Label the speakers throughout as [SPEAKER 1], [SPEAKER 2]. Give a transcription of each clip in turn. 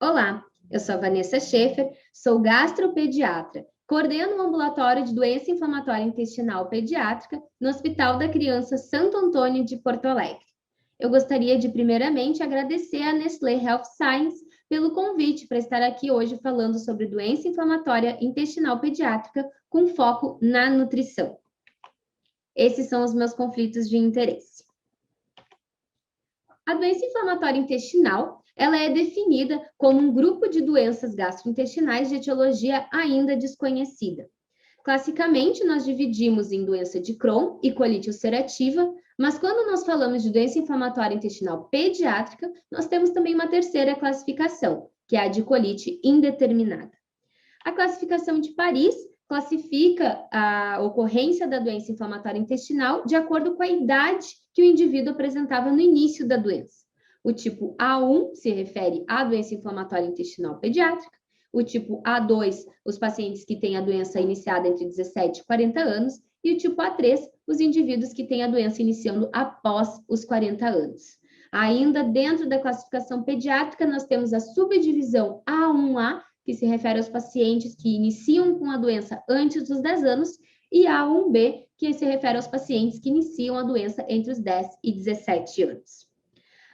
[SPEAKER 1] Olá, eu sou a Vanessa Schaefer, sou gastropediatra, coordeno o ambulatório de doença inflamatória intestinal pediátrica no Hospital da Criança Santo Antônio de Porto Alegre. Eu gostaria de, primeiramente, agradecer à Nestlé Health Science pelo convite para estar aqui hoje falando sobre doença inflamatória intestinal pediátrica com foco na nutrição. Esses são os meus conflitos de interesse. A doença inflamatória intestinal, ela é definida como um grupo de doenças gastrointestinais de etiologia ainda desconhecida. Classicamente, nós dividimos em doença de Crohn e colite ulcerativa, mas quando nós falamos de doença inflamatória intestinal pediátrica, nós temos também uma terceira classificação, que é a de colite indeterminada. A classificação de Paris classifica a ocorrência da doença inflamatória intestinal de acordo com a idade que o indivíduo apresentava no início da doença. O tipo A1 se refere à doença inflamatória intestinal pediátrica, o tipo A2, os pacientes que têm a doença iniciada entre 17 e 40 anos, e o tipo A3, os indivíduos que têm a doença iniciando após os 40 anos. Ainda dentro da classificação pediátrica, nós temos a subdivisão A1A, que se refere aos pacientes que iniciam com a doença antes dos 10 anos, e A1B, que se refere aos pacientes que iniciam a doença entre os 10 e 17 anos.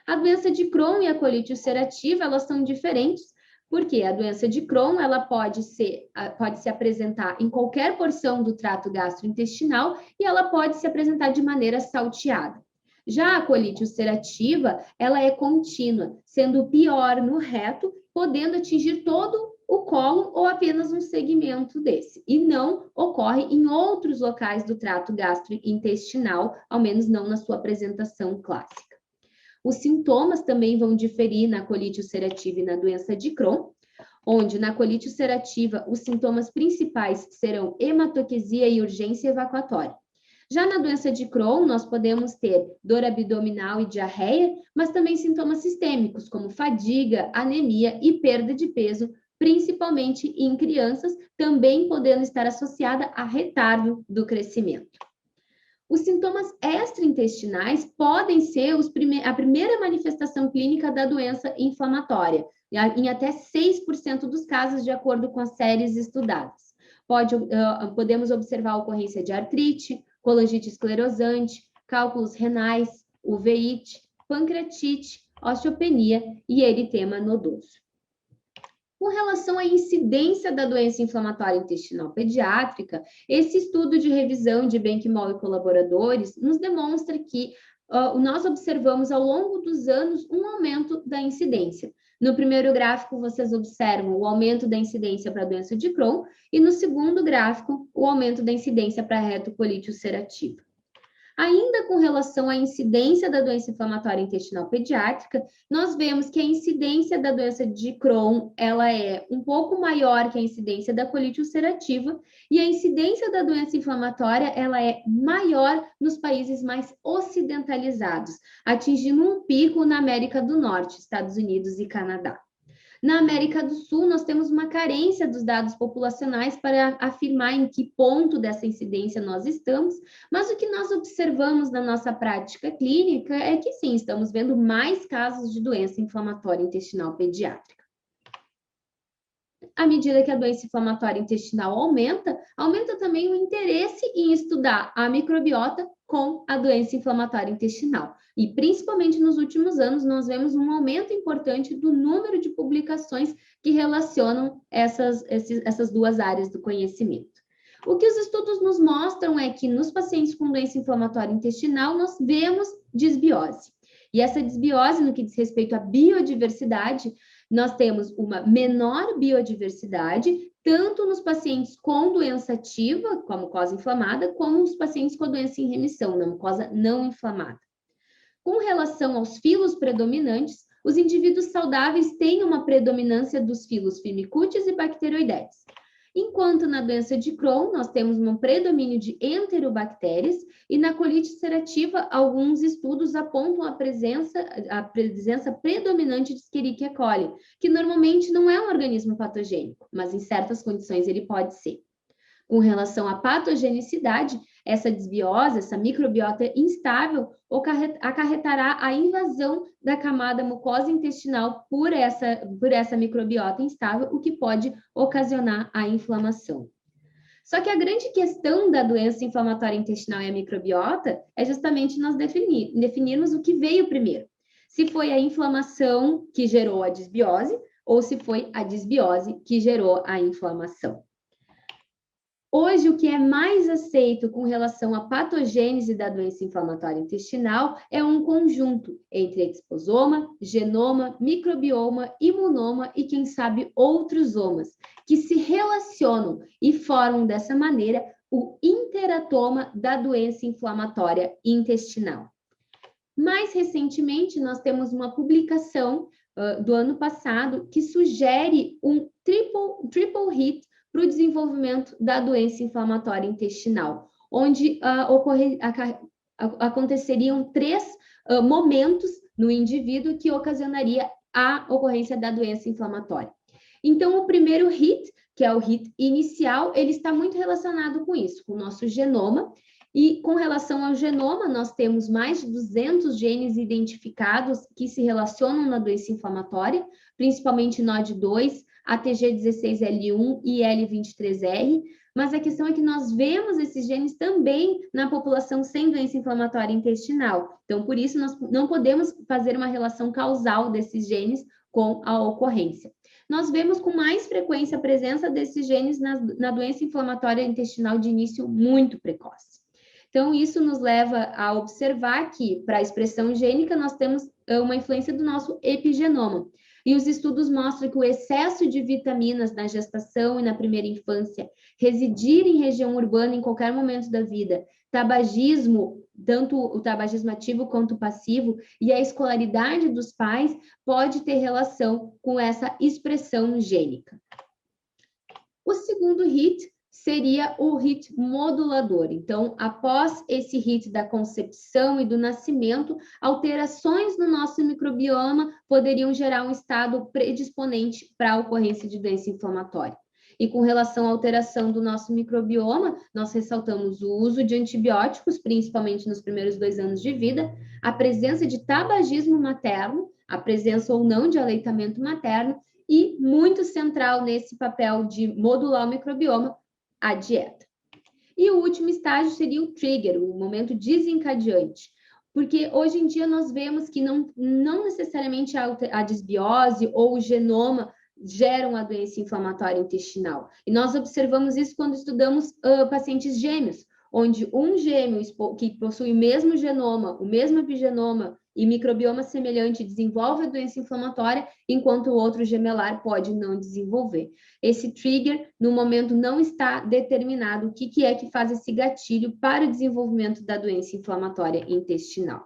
[SPEAKER 1] A doença de Crohn e a colite ulcerativa, elas são diferentes, porque a doença de Crohn, ela pode se apresentar em qualquer porção do trato gastrointestinal e ela pode se apresentar de maneira salteada. Já a colite ulcerativa, ela é contínua, sendo pior no reto, podendo atingir todo o colo ou apenas um segmento desse, e não ocorre em outros locais do trato gastrointestinal, ao menos não na sua apresentação clássica. Os sintomas também vão diferir na colite ulcerativa e na doença de Crohn, onde na colite ulcerativa os sintomas principais serão hematoquesia e urgência evacuatória. Já na doença de Crohn, nós podemos ter dor abdominal e diarreia, mas também sintomas sistêmicos, como fadiga, anemia e perda de peso, principalmente em crianças, também podendo estar associada a retardo do crescimento. Os sintomas extraintestinais podem ser a primeira manifestação clínica da doença inflamatória, em até 6% dos casos, de acordo com as séries estudadas. Podemos observar a ocorrência de artrite, colangite esclerosante, cálculos renais, uveíte, pancreatite, osteopenia e eritema nodoso. Com relação à incidência da doença inflamatória intestinal pediátrica, esse estudo de revisão de Benchimol e colaboradores nos demonstra que nós observamos ao longo dos anos um aumento da incidência. No primeiro gráfico, vocês observam o aumento da incidência para a doença de Crohn e no segundo gráfico, o aumento da incidência para a retocolite ulcerativa. Ainda com relação à incidência da doença inflamatória intestinal pediátrica, nós vemos que a incidência da doença de Crohn, ela é um pouco maior que a incidência da colite ulcerativa, e a incidência da doença inflamatória, ela é maior nos países mais ocidentalizados, atingindo um pico na América do Norte, Estados Unidos e Canadá. Na América do Sul, nós temos uma carência dos dados populacionais para afirmar em que ponto dessa incidência nós estamos, mas o que nós observamos na nossa prática clínica é que sim, estamos vendo mais casos de doença inflamatória intestinal pediátrica. À medida que a doença inflamatória intestinal aumenta também o interesse em estudar a microbiota com a doença inflamatória intestinal. E, principalmente nos últimos anos, nós vemos um aumento importante do número de publicações que relacionam essas duas áreas do conhecimento. O que os estudos nos mostram é que nos pacientes com doença inflamatória intestinal, nós vemos disbiose. E essa disbiose, no que diz respeito à biodiversidade, nós temos uma menor biodiversidade, tanto nos pacientes com doença ativa, como mucosa inflamada, como nos pacientes com doença em remissão, na mucosa não inflamada. Com relação aos filos predominantes, os indivíduos saudáveis têm uma predominância dos filos Firmicutes e Bacteroidetes. Enquanto na doença de Crohn, nós temos um predomínio de enterobactérias e na colite ulcerativa, alguns estudos apontam a presença predominante de Escherichia coli, que normalmente não é um organismo patogênico, mas em certas condições ele pode ser. Com relação à patogenicidade, essa desbiose, essa microbiota instável, acarretará a invasão da camada mucosa intestinal por essa microbiota instável, o que pode ocasionar a inflamação. Só que a grande questão da doença inflamatória intestinal e a microbiota é justamente nós definirmos o que veio primeiro. Se foi a inflamação que gerou a desbiose ou se foi a desbiose que gerou a inflamação. Hoje, o que é mais aceito com relação à patogênese da doença inflamatória intestinal é um conjunto entre exposoma, genoma, microbioma, imunoma e, quem sabe, outros somas, que se relacionam e formam dessa maneira o interatoma da doença inflamatória intestinal. Mais recentemente, nós temos uma publicação do ano passado que sugere um triple hit para o desenvolvimento da doença inflamatória intestinal, onde aconteceriam 3 momentos no indivíduo que ocasionaria a ocorrência da doença inflamatória. Então, o primeiro hit, que é o hit inicial, ele está muito relacionado com isso, com o nosso genoma. E com relação ao genoma, nós temos mais de 200 genes identificados que se relacionam na doença inflamatória, principalmente NOD2, ATG16L1 e L23R, mas a questão é que nós vemos esses genes também na população sem doença inflamatória intestinal. Então, por isso, nós não podemos fazer uma relação causal desses genes com a ocorrência. Nós vemos com mais frequência a presença desses genes na doença inflamatória intestinal de início muito precoce. Então, isso nos leva a observar que, para a expressão gênica, nós temos uma influência do nosso epigenoma. E os estudos mostram que o excesso de vitaminas na gestação e na primeira infância, residir em região urbana em qualquer momento da vida, tabagismo, tanto o tabagismo ativo quanto o passivo, e a escolaridade dos pais pode ter relação com essa expressão gênica. O segundo hit seria o hit modulador. Então, após esse hit da concepção e do nascimento, alterações no nosso microbioma poderiam gerar um estado predisponente para a ocorrência de doença inflamatória. E com relação à alteração do nosso microbioma, nós ressaltamos o uso de antibióticos, principalmente nos primeiros 2 anos de vida, a presença de tabagismo materno, a presença ou não de aleitamento materno, e muito central nesse papel de modular o microbioma, a dieta. E o último estágio seria o trigger, o momento desencadeante, porque hoje em dia nós vemos que não necessariamente a desbiose ou o genoma geram a doença inflamatória intestinal. E nós observamos isso quando estudamos pacientes gêmeos, onde um gêmeo que possui o mesmo genoma, o mesmo epigenoma e microbioma semelhante desenvolve a doença inflamatória, enquanto o outro gemelar pode não desenvolver. Esse trigger, no momento, não está determinado o que é que faz esse gatilho para o desenvolvimento da doença inflamatória intestinal.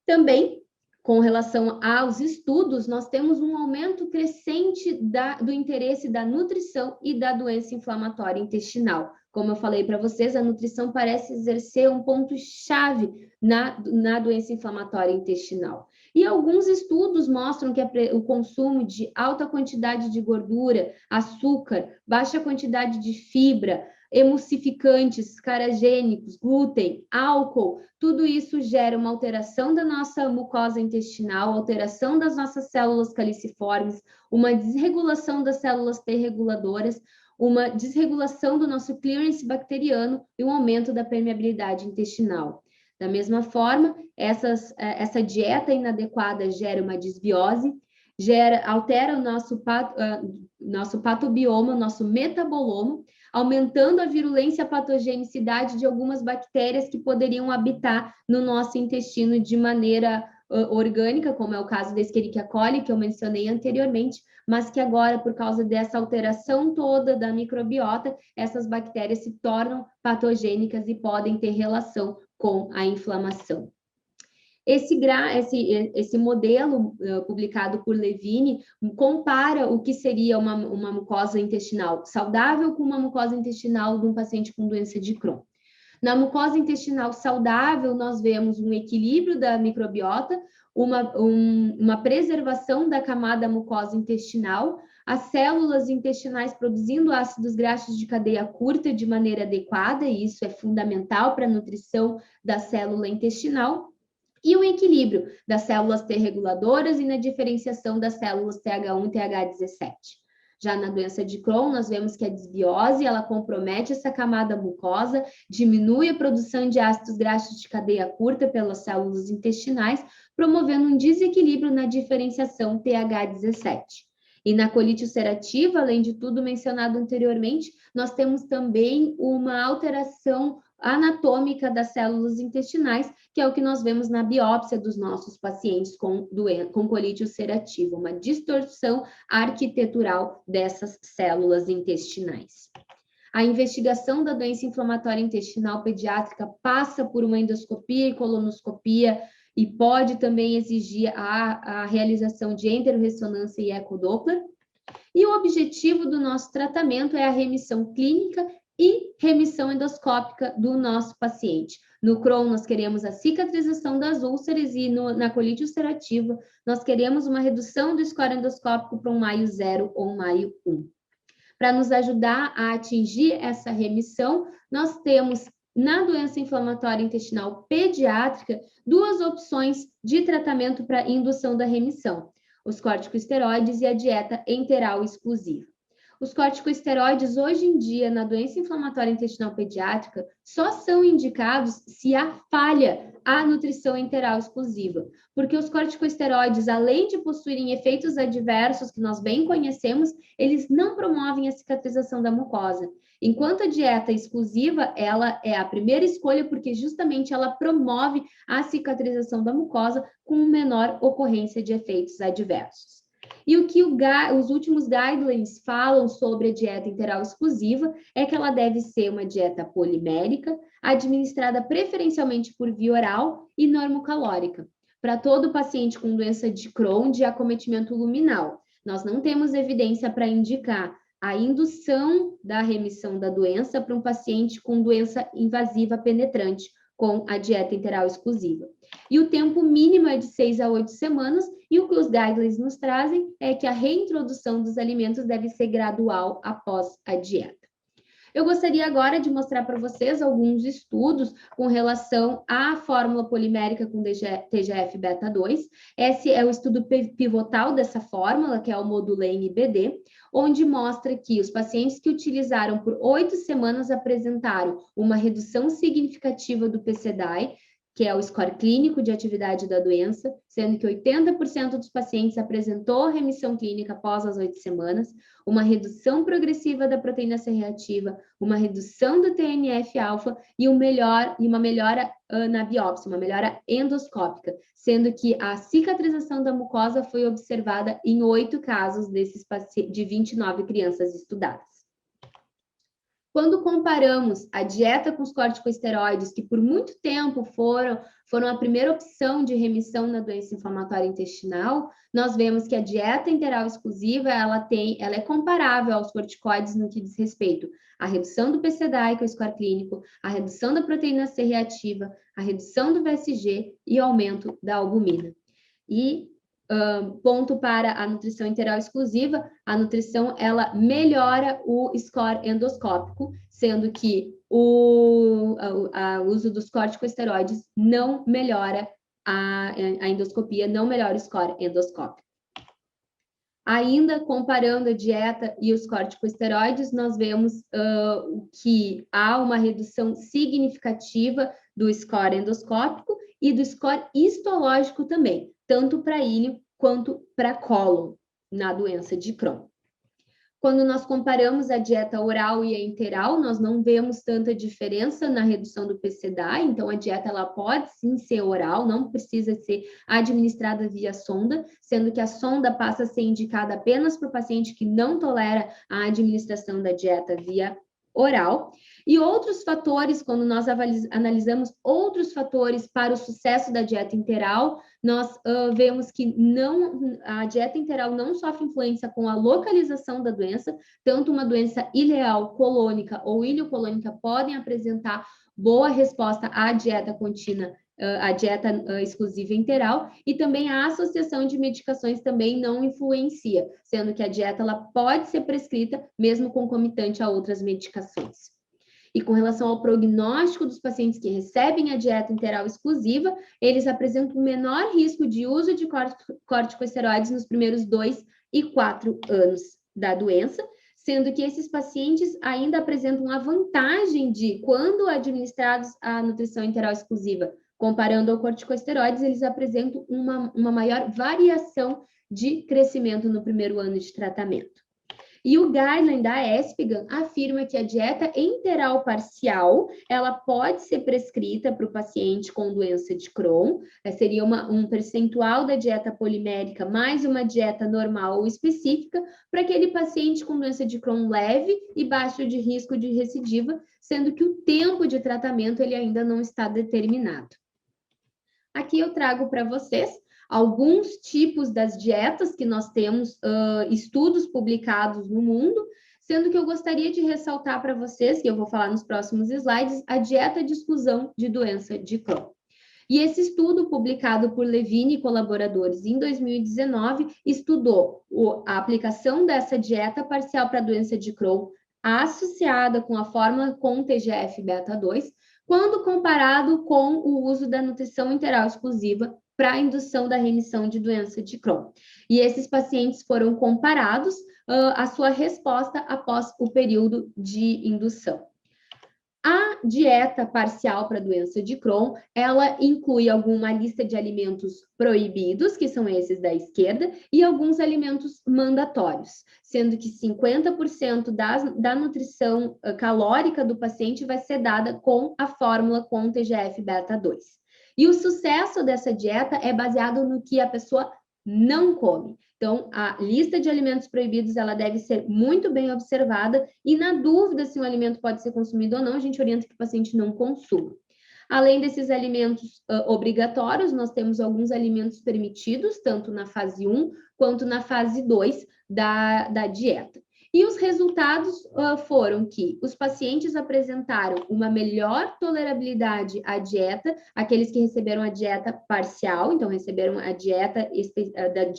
[SPEAKER 1] Também, com relação aos estudos, nós temos um aumento crescente do interesse da nutrição e da doença inflamatória intestinal. Como eu falei para vocês, a nutrição parece exercer um ponto-chave na doença inflamatória intestinal. E alguns estudos mostram que o consumo de alta quantidade de gordura, açúcar, baixa quantidade de fibra, emulsificantes, caragênicos, glúten, álcool, tudo isso gera uma alteração da nossa mucosa intestinal, alteração das nossas células caliciformes, uma desregulação das células T reguladoras, uma desregulação do nosso clearance bacteriano e um aumento da permeabilidade intestinal. Da mesma forma, essa dieta inadequada gera uma desbiose, altera o nosso patobioma, nosso metaboloma, aumentando a virulência e a patogenicidade de algumas bactérias que poderiam habitar no nosso intestino de maneira orgânica, como é o caso da Escherichia coli, que eu mencionei anteriormente, mas que agora, por causa dessa alteração toda da microbiota, essas bactérias se tornam patogênicas e podem ter relação com a inflamação. Esse modelo publicado por Levine compara o que seria uma mucosa intestinal saudável com uma mucosa intestinal de um paciente com doença de Crohn. Na mucosa intestinal saudável, nós vemos um equilíbrio da microbiota, uma preservação da camada mucosa intestinal, as células intestinais produzindo ácidos graxos de cadeia curta de maneira adequada, e isso é fundamental para a nutrição da célula intestinal, e o equilíbrio das células T reguladoras e na diferenciação das células TH1 e TH17. Já na doença de Crohn, nós vemos que a desbiose, ela compromete essa camada mucosa, diminui a produção de ácidos graxos de cadeia curta pelas células intestinais, promovendo um desequilíbrio na diferenciação TH17. E na colite ulcerativa, além de tudo mencionado anteriormente, nós temos também uma alteração anatômica das células intestinais, que é o que nós vemos na biópsia dos nossos pacientes com colite ulcerativa, uma distorção arquitetural dessas células intestinais. A investigação da doença inflamatória intestinal pediátrica passa por uma endoscopia e colonoscopia e pode também exigir a realização de enterorressonância e ecodoppler. E o objetivo do nosso tratamento é a remissão clínica e remissão endoscópica do nosso paciente. No Crohn, nós queremos a cicatrização das úlceras e na colite ulcerativa, nós queremos uma redução do score endoscópico para um Maio 0 ou um Maio 1. Para nos ajudar a atingir essa remissão, nós temos, na doença inflamatória intestinal pediátrica, duas opções de tratamento para indução da remissão: os corticosteroides e a dieta enteral exclusiva. Os corticosteroides, hoje em dia, na doença inflamatória intestinal pediátrica, só são indicados se há falha à nutrição enteral exclusiva, porque os corticosteroides, além de possuírem efeitos adversos que nós bem conhecemos, eles não promovem a cicatrização da mucosa. Enquanto a dieta exclusiva, ela é a primeira escolha, porque justamente ela promove a cicatrização da mucosa com menor ocorrência de efeitos adversos. E o que os últimos guidelines falam sobre a dieta enteral exclusiva é que ela deve ser uma dieta polimérica, administrada preferencialmente por via oral e normocalórica, para todo paciente com doença de Crohn de acometimento luminal. Nós não temos evidência para indicar a indução da remissão da doença para um paciente com doença invasiva penetrante, com a dieta enteral exclusiva. E o tempo mínimo é de 6 a 8 semanas, e o que os guidelines nos trazem é que a reintrodução dos alimentos deve ser gradual após a dieta. Eu gostaria agora de mostrar para vocês alguns estudos com relação à fórmula polimérica com TGF-beta2. Esse é o estudo pivotal dessa fórmula, que é o Modulane-BD, onde mostra que os pacientes que utilizaram por 8 semanas apresentaram uma redução significativa do PCDAI, que é o score clínico de atividade da doença, sendo que 80% dos pacientes apresentou remissão clínica após as 8 semanas, uma redução progressiva da proteína C reativa, uma redução do TNF-alfa e uma melhora na biópsia, uma melhora endoscópica, sendo que a cicatrização da mucosa foi observada em 8 casos de 29 crianças estudadas. Quando comparamos a dieta com os corticosteroides, que por muito tempo foram a primeira opção de remissão na doença inflamatória intestinal, nós vemos que a dieta enteral exclusiva, ela é comparável aos corticoides no que diz respeito à redução do PCDAI, que é o score clínico, a redução da proteína C reativa, a redução do VSG e o aumento da albumina. E ponto para a nutrição enteral exclusiva, a nutrição ela melhora o score endoscópico, sendo que o uso dos corticosteroides não melhora a endoscopia, não melhora o score endoscópico. Ainda comparando a dieta e os corticosteroides, nós vemos que há uma redução significativa do score endoscópico e do score histológico também, tanto para íleo quanto para cólon, na doença de Crohn. Quando nós comparamos a dieta oral e a enteral, nós não vemos tanta diferença na redução do PCDAI, então a dieta ela pode sim ser oral, não precisa ser administrada via sonda, sendo que a sonda passa a ser indicada apenas para o paciente que não tolera a administração da dieta via oral. E outros fatores, quando nós analisamos outros fatores para o sucesso da dieta enteral, nós vemos que a dieta enteral não sofre influência com a localização da doença, tanto uma doença ileal colônica ou iliocolônica podem apresentar boa resposta à dieta contínua a dieta exclusiva integral, e também a associação de medicações também não influencia, sendo que a dieta ela pode ser prescrita mesmo concomitante a outras medicações. E com relação ao prognóstico dos pacientes que recebem a dieta integral exclusiva, eles apresentam um menor risco de uso de corticosteroides nos primeiros 2 e 4 anos da doença, sendo que esses pacientes ainda apresentam a vantagem de, quando administrados a nutrição integral exclusiva, comparando ao corticosteroides, eles apresentam uma maior variação de crescimento no primeiro ano de tratamento. E o guideline da ESPGHAN afirma que a dieta enteral parcial, ela pode ser prescrita para o paciente com doença de Crohn, seria um percentual da dieta polimérica mais uma dieta normal ou específica para aquele paciente com doença de Crohn leve e baixo de risco de recidiva, sendo que o tempo de tratamento ele ainda não está determinado. Aqui eu trago para vocês alguns tipos das dietas que nós temos estudos publicados no mundo, sendo que eu gostaria de ressaltar para vocês, que eu vou falar nos próximos slides, a dieta de exclusão de doença de Crohn. E esse estudo, publicado por Levine e colaboradores em 2019, estudou a aplicação dessa dieta parcial para a doença de Crohn associada com a fórmula com TGF-beta2, quando comparado com o uso da nutrição integral exclusiva para a indução da remissão de doença de Crohn. E esses pacientes foram comparados a sua resposta após o período de indução. A dieta parcial para a doença de Crohn, ela inclui alguma lista de alimentos proibidos, que são esses da esquerda, e alguns alimentos mandatórios, sendo que 50% da nutrição calórica do paciente vai ser dada com a fórmula com TGF-beta2. E o sucesso dessa dieta é baseado no que a pessoa não come. Então, a lista de alimentos proibidos, ela deve ser muito bem observada e, na dúvida se um alimento pode ser consumido ou não, a gente orienta que o paciente não consuma. Além desses alimentos obrigatórios, nós temos alguns alimentos permitidos, tanto na fase 1 quanto na fase 2 da dieta. E os resultados foram que os pacientes apresentaram uma melhor tolerabilidade à dieta, aqueles que receberam a dieta parcial, então receberam a dieta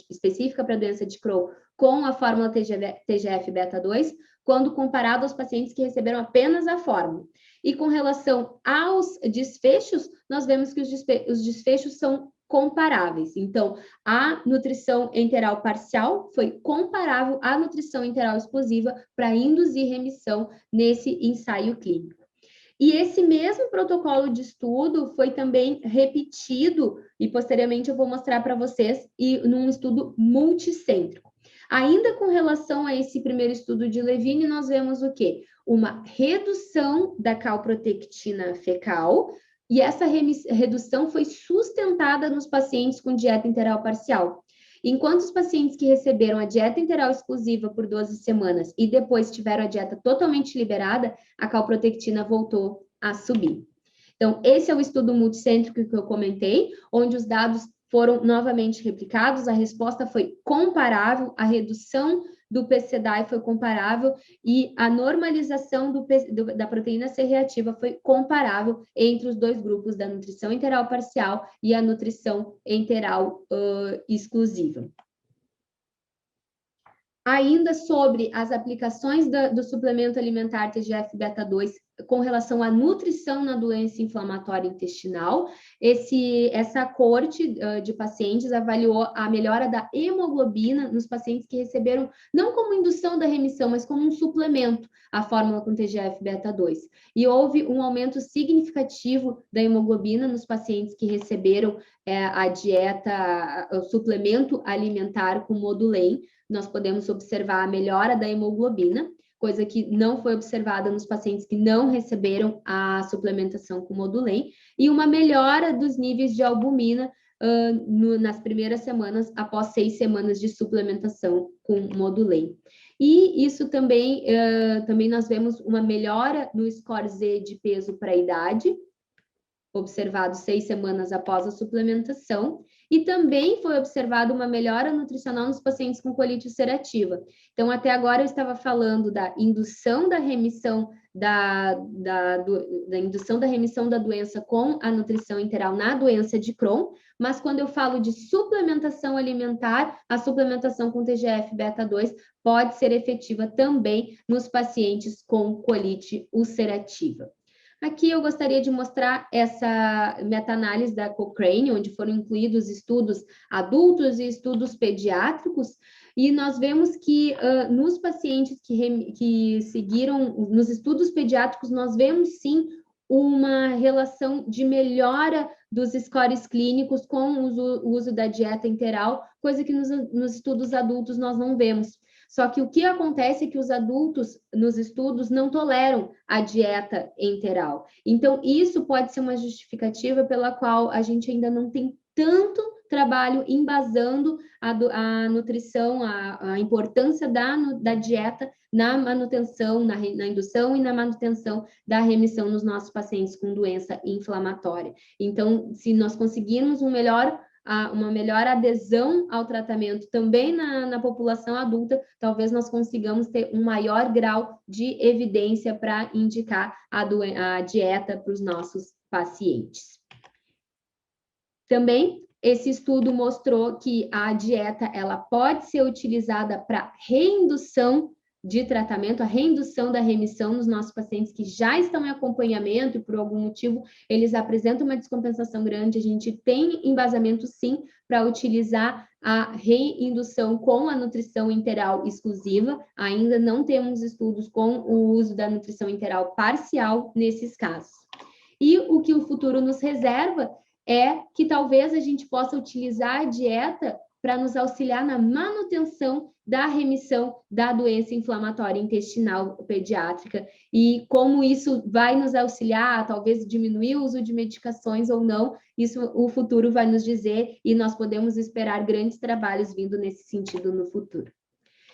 [SPEAKER 1] específica para a doença de Crohn com a fórmula TGF-beta2, quando comparado aos pacientes que receberam apenas a fórmula. E com relação aos desfechos, nós vemos que os desfechos são comparáveis. Então, a nutrição enteral parcial foi comparável à nutrição enteral exclusiva para induzir remissão nesse ensaio clínico. E esse mesmo protocolo de estudo foi também repetido, e posteriormente eu vou mostrar para vocês, num estudo multicêntrico. Ainda com relação a esse primeiro estudo de Levine, nós vemos o quê? Uma redução da calprotectina fecal, e essa redução foi sustentada nos pacientes com dieta enteral parcial. Enquanto os pacientes que receberam a dieta enteral exclusiva por 12 semanas e depois tiveram a dieta totalmente liberada, a calprotectina voltou a subir. Então, esse é o estudo multicêntrico que eu comentei, onde os dados foram novamente replicados, a resposta foi comparável, a redução do PCDAI foi comparável e a normalização da proteína C reativa foi comparável entre os dois grupos da nutrição enteral parcial e a nutrição enteral exclusiva. Ainda sobre as aplicações do suplemento alimentar TGF-beta2 com relação à nutrição na doença inflamatória intestinal, essa coorte de pacientes avaliou a melhora da hemoglobina nos pacientes que receberam, não como indução da remissão, mas como um suplemento, a fórmula com TGF-beta2. E houve um aumento significativo da hemoglobina nos pacientes que receberam a dieta, o suplemento alimentar com Modulem. Nós podemos observar a melhora da hemoglobina, coisa que não foi observada nos pacientes que não receberam a suplementação com Modulem, e uma melhora dos níveis de albumina nas primeiras semanas, após 6 semanas de suplementação com Modulem. E isso também nós vemos uma melhora no score Z de peso para a idade, observado 6 semanas após a suplementação, E também foi observada uma melhora nutricional nos pacientes com colite ulcerativa. Então, até agora eu estava falando da indução da remissão da indução da remissão da doença com a nutrição enteral na doença de Crohn, mas quando eu falo de suplementação alimentar, a suplementação com TGF-beta2 pode ser efetiva também nos pacientes com colite ulcerativa. Aqui eu gostaria de mostrar essa meta-análise da Cochrane, onde foram incluídos estudos adultos e estudos pediátricos, e nós vemos que nos pacientes que seguiram, nos estudos pediátricos, nós vemos sim uma relação de melhora dos scores clínicos com o uso da dieta enteral, coisa que nos estudos adultos nós não vemos. Só que o que acontece é que os adultos, nos estudos, não toleram a dieta enteral. Então, isso pode ser uma justificativa pela qual a gente ainda não tem tanto trabalho embasando a nutrição, a importância da dieta na manutenção, na indução e na manutenção da remissão nos nossos pacientes com doença inflamatória. Então, se nós conseguirmos uma melhor adesão ao tratamento também na população adulta, talvez nós consigamos ter um maior grau de evidência para indicar a dieta para os nossos pacientes. Também, esse estudo mostrou que a dieta ela pode ser utilizada para reindução de tratamento, a reindução da remissão nos nossos pacientes que já estão em acompanhamento e por algum motivo eles apresentam uma descompensação grande, a gente tem embasamento sim para utilizar a reindução com a nutrição enteral exclusiva, ainda não temos estudos com o uso da nutrição enteral parcial nesses casos. E o que o futuro nos reserva é que talvez a gente possa utilizar a dieta para nos auxiliar na manutenção da remissão da doença inflamatória intestinal pediátrica e como isso vai nos auxiliar, talvez diminuir o uso de medicações ou não, isso o futuro vai nos dizer e nós podemos esperar grandes trabalhos vindo nesse sentido no futuro.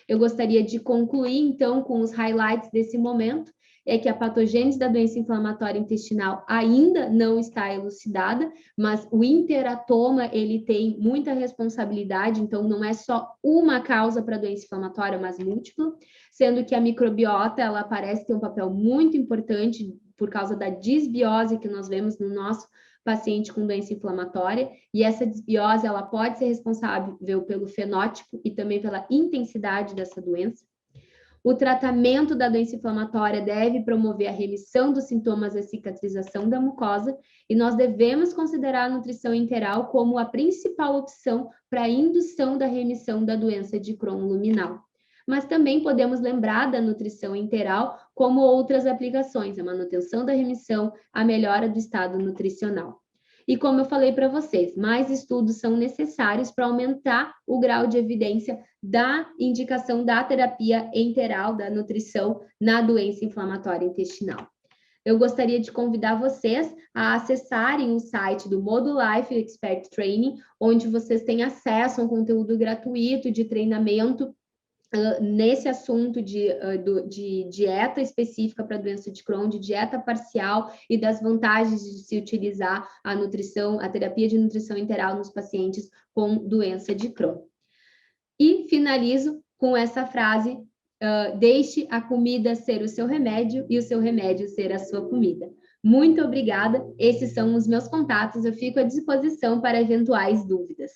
[SPEAKER 1] Eu gostaria de concluir, então, com os highlights desse momento, é que a patogênese da doença inflamatória intestinal ainda não está elucidada, mas o interatoma, ele tem muita responsabilidade, então não é só uma causa para a doença inflamatória, mas múltipla, sendo que a microbiota, ela parece ter um papel muito importante por causa da disbiose que nós vemos no nosso paciente com doença inflamatória, e essa disbiose, ela pode ser responsável pelo fenótipo e também pela intensidade dessa doença. O tratamento da doença inflamatória deve promover a remissão dos sintomas e a cicatrização da mucosa, e nós devemos considerar a nutrição enteral como a principal opção para a indução da remissão da doença de Crohn luminal. Mas também podemos lembrar da nutrição enteral como outras aplicações, a manutenção da remissão, a melhora do estado nutricional. E como eu falei para vocês, mais estudos são necessários para aumentar o grau de evidência da indicação da terapia enteral, da nutrição na doença inflamatória intestinal. Eu gostaria de convidar vocês a acessarem o site do Modulife Expert Training, onde vocês têm acesso a um conteúdo gratuito de treinamento nesse assunto de dieta específica para a doença de Crohn, de dieta parcial e das vantagens de se utilizar a nutrição, a terapia de nutrição enteral nos pacientes com doença de Crohn. E finalizo com essa frase, deixe a comida ser o seu remédio e o seu remédio ser a sua comida. Muito obrigada, esses são os meus contatos, eu fico à disposição para eventuais dúvidas.